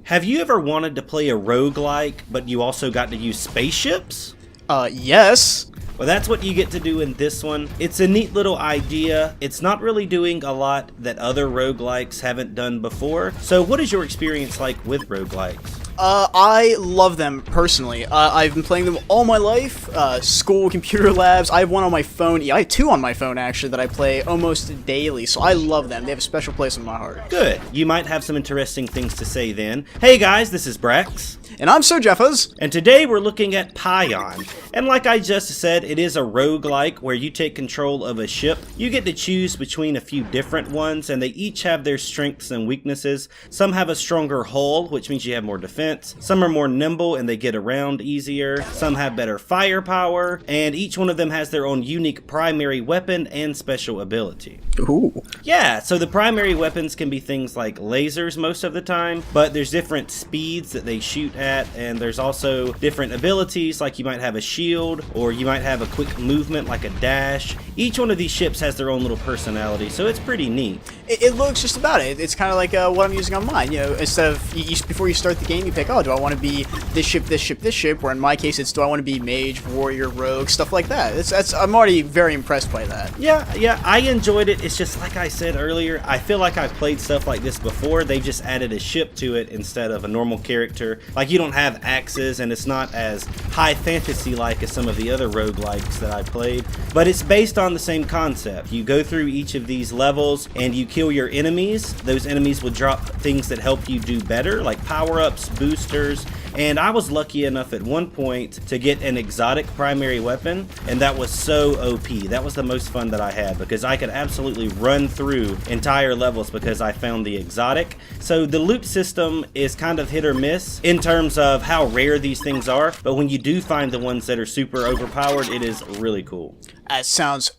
Have you ever wanted to play a roguelike, but you also got to use spaceships? Yes. Well, that's what you get to do in this one. It's a neat little idea. It's not really doing a lot that other roguelikes haven't done before. So what is your experience like with roguelikes? I love them personally. I've been playing them all my life. School, computer labs. I have one on my phone. Yeah, I have two on my phone actually that I play almost daily. So I love them. They have a special place in my heart. Good. You might have some interesting things to say then. Hey guys, this is Brex. And I'm Sir Jeffos. And today we're looking at PION. And like I just said, it is a roguelike where you take control of a ship. You get to choose between a few different ones, and they each have their strengths and weaknesses. Some have a stronger hull, which means you have more defense. Some are more nimble and they get around easier. Some have better firepower, and each one of them has their own unique primary weapon and special ability. Ooh. Yeah, so the primary weapons can be things like lasers most of the time, but there's different speeds that they shoot at, and there's also different abilities, like you might have a shield, or you might have a quick movement like a dash. Each one of these ships has their own little personality, so it's pretty neat. It looks just about it. It's kind of like what I'm using on mine. You know, instead of before you start the game, you pick, oh, do I want to be this ship, this ship, this ship? Where in my case, it's do I want to be mage, warrior, rogue, stuff like that. I'm already very impressed by that. Yeah, I enjoyed it. It's just like I said earlier, I feel like I've played stuff like this before. They just added a ship to it instead of a normal character. Like, you don't have axes, and it's not as high fantasy like as some of the other roguelikes that I played, but it's based on the same concept. You go through each of these levels and you kill your enemies. Those enemies will drop things that help you do better, like power-ups, boosters, and I was lucky enough at one point to get an exotic primary weapon, and that was so OP. That was the most fun that I had, because I could absolutely run through entire levels because I found the exotic. So the loot system is kind of hit or miss in terms of how rare these things are, but when you do find the ones that are super overpowered, it is really cool. That sounds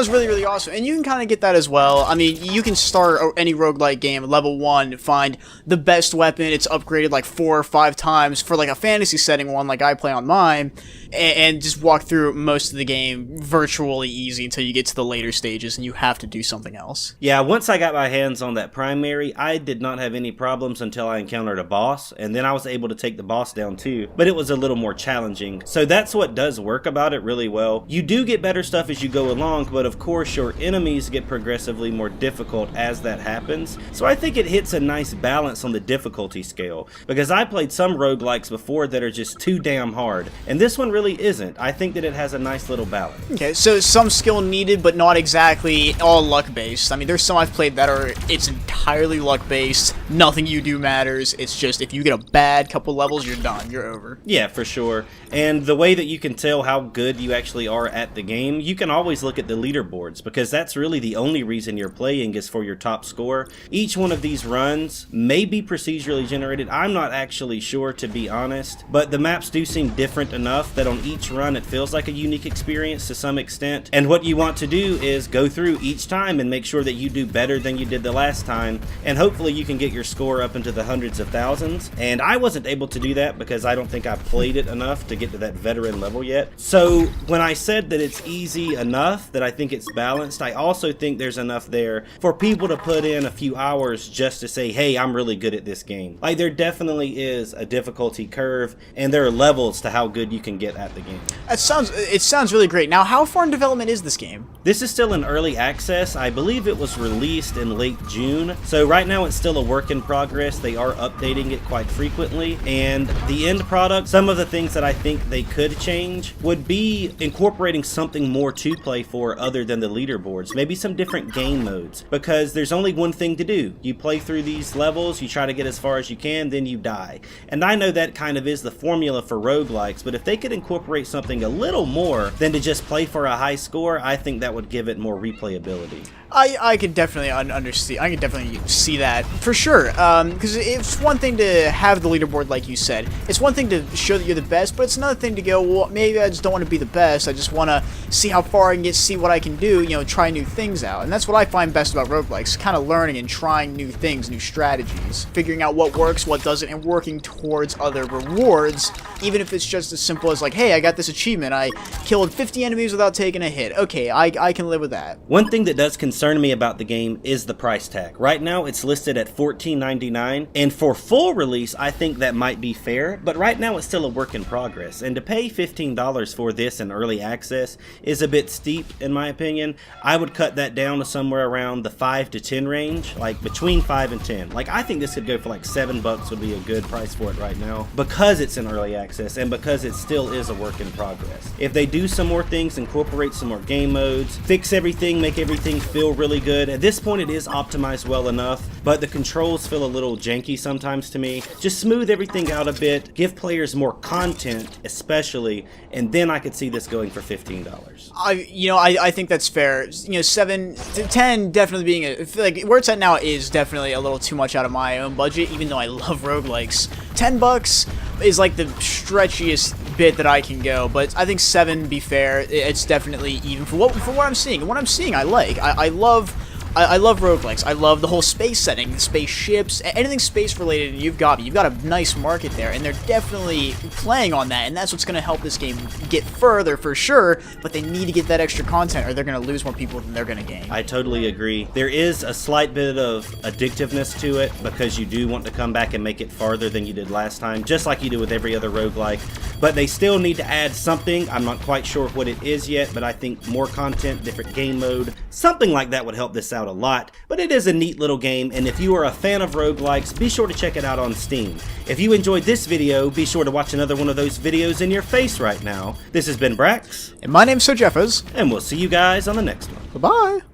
really, really awesome. And you can kind of get that as well. I mean, you can start any roguelike game, level 1, find the best weapon. It's upgraded like 4 or 5 times for like a fantasy setting one like I play on mine, and just walk through most of the game virtually easy until you get to the later stages and you have to do something else. Yeah, once I got my hands on that primary, I did not have any problems until I encountered a boss, and then I was able to take the boss down too, but it was a little more challenging. So that's what does work about it really well. You do get better stuff as you go along, but of course your enemies get progressively more difficult as that happens. So I think it hits a nice balance on the difficulty scale, because I played some roguelikes before that are just too damn hard, and this one really isn't. I think that it has a nice little balance. Okay, so some skill needed, but not exactly all luck-based. I mean, there's some I've played that it's entirely luck-based. Nothing you do matters. It's just if you get a bad couple levels, you're done. You're over. Yeah, for sure. And the way that you can tell how good you actually are at the game, you can always look at the leaderboards, because that's really the only reason you're playing is for your top score. Each one of these runs may be procedurally generated. I'm not actually sure, to be honest, but the maps do seem different enough that on each run it feels like a unique experience to some extent. And what you want to do is go through each time and make sure that you do better than you did the last time, and hopefully you can get your score up into the hundreds of thousands. And I wasn't able to do that because I don't think I played it enough to get to that veteran level yet. So when I said that it's easy enough, that I think it's balanced, I also think there's enough there for people to put in a few hours just to say, hey, I'm really good at this game. Like, there definitely is a difficulty curve, and there are levels to how good you can get at the game. It sounds really great. Now, how far in development is this game? This is still in early access. I believe it was released in late June, so right now it's still a work in progress. They are updating it quite frequently, and the end product, some of the things that I think they could change would be incorporating something more to play for other than the leaderboards. Maybe some different game modes, because there's only one thing to do. You play through these levels, you try to get as far as you can, then you die. And I know that kind of is the formula for roguelikes, but if they could incorporate something a little more than to just play for a high score, I think that would give it more replayability. I could definitely understand. I could definitely see that for sure. Because it's one thing to have the leaderboard, like you said. It's one thing to show that you're the best, but it's another thing to go, well, maybe I just don't want to be the best. I just want to see how far I can get, see what I can do. You know, try new things out. And that's what I find best about roguelikes: kind of learning and trying new things, new strategies, figuring out what works, what doesn't, and working towards other rewards. even if it's just as simple as like, hey, I got this achievement, I killed 50 enemies without taking a hit. Okay, I can live with that. One thing that does concern me about the game is the price tag. Right now it's listed at $14.99, and for full release I think that might be fair, but right now it's still a work in progress, and to pay $15 for this in early access is a bit steep in my opinion. I would cut that down to somewhere around the 5 to 10 range, like between 5 and 10. Like I think this could go for like $7 would be a good price for it right now, because it's in early access and because it still is a work in progress. If they do some more things, incorporate some more game modes, fix everything, make everything feel really good. At this point it is optimized well enough, but the controls feel a little janky sometimes to me. Just smooth everything out a bit, give players more content especially, and then I could see this going for $15. I think that's fair. 7 to 10 definitely being like where it's at now is definitely a little too much out of my own budget, even though I love roguelikes. $10 is like the stretchiest bit that I can go, but I think 7, be fair, it's definitely even for what I'm seeing. And what I'm seeing, I like. I love roguelikes. I love the whole space setting, the spaceships, anything space related, and you've got a nice market there, and they're definitely playing on that, and that's what's going to help this game get further for sure, but they need to get that extra content or they're going to lose more people than they're going to gain. I totally agree. There is a slight bit of addictiveness to it because you do want to come back and make it farther than you did last time, just like you do with every other roguelike, but they still need to add something. I'm not quite sure what it is yet, but I think more content, different game mode, something like that would help this out a lot. But it is a neat little game, and if you are a fan of roguelikes, be sure to check it out on Steam. If you enjoyed this video, be sure to watch another one of those videos in your face right now. This has been Brax, And my name's Sir Jeffers, and we'll see you guys on the next one. Bye-bye.